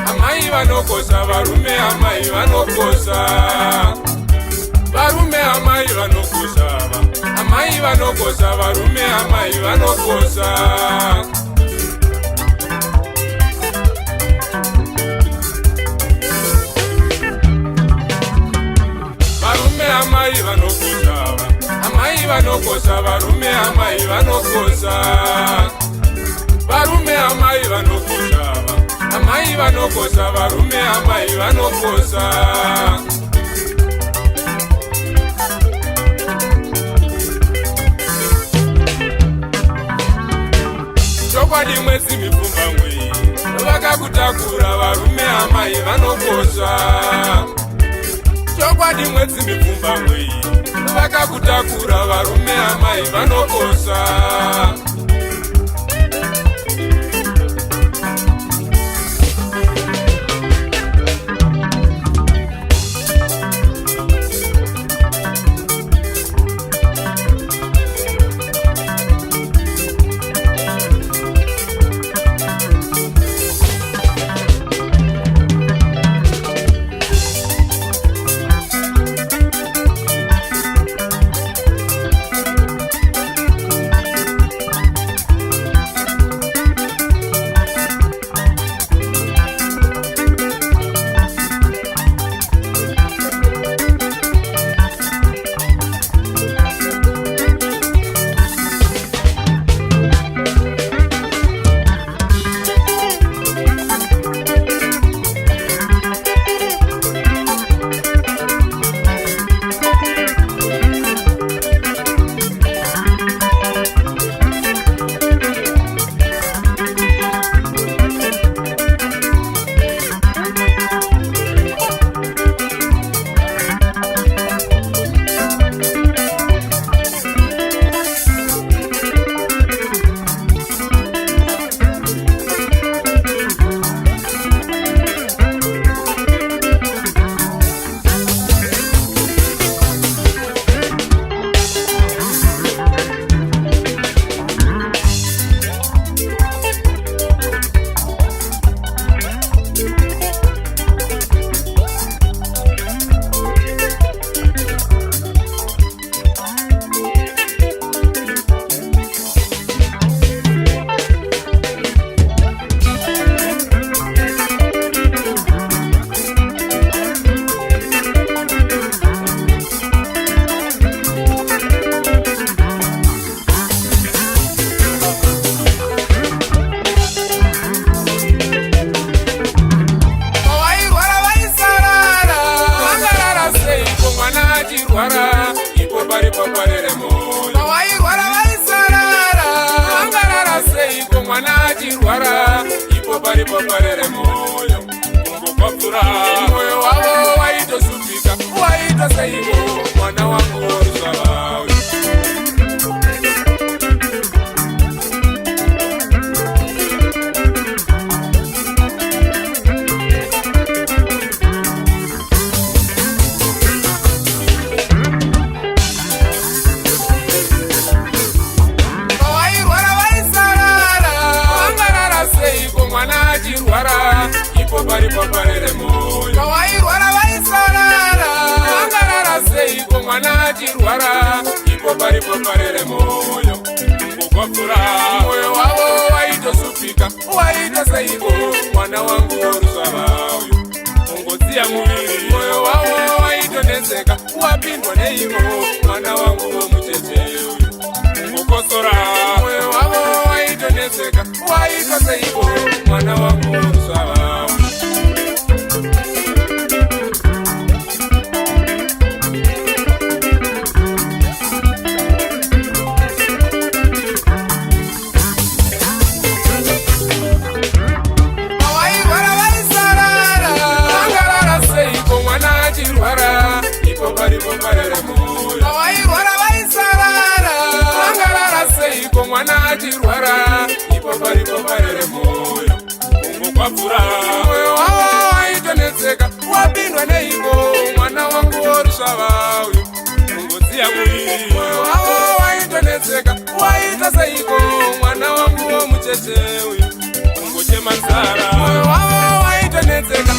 Amai vanokosa varume, amai vanokosa varume, amai vanokosa amai vanokosa varume, amai vanokosa varume, amai vanokosa amai vanokosa varume, amai vanokosa varume, amai vanokosa amai vanokosa varume, amai vanokosa chokwadi mwezi mipfumba mwei vakakutakura varume, amai vanokosa chokwadi mwezi mipfumba mwei vakakutakura varume, amai vanokosa moyo wavo waitosupika waitosaivo mwana wangu orusava kawairwara vaisarara angarara seiko mwana achirwara ipo paripoparere moyo kukwapfura moyo wavo waitosupika waitoseiko mwana wangu worusavauyo ungodziya muviri moyo wavo waitoneseka wapindwa neimo mwana wangu womuchecheyo ungokosora moyo wavo waitoneseka waitoseiko mwana wangu worusavauyo kawairwara vaisarara angarara seiko mwana achirwara ipo paripoparere moyo ungokwapfura moyo wavo waitonetseka wapindwa neiko mwana wangu orusvava uyu ungoziya muviri moyo wavo waitonetseka waita seiko mwana wangu womucheche uyu ungochema nzara moyo wavo waitonetseka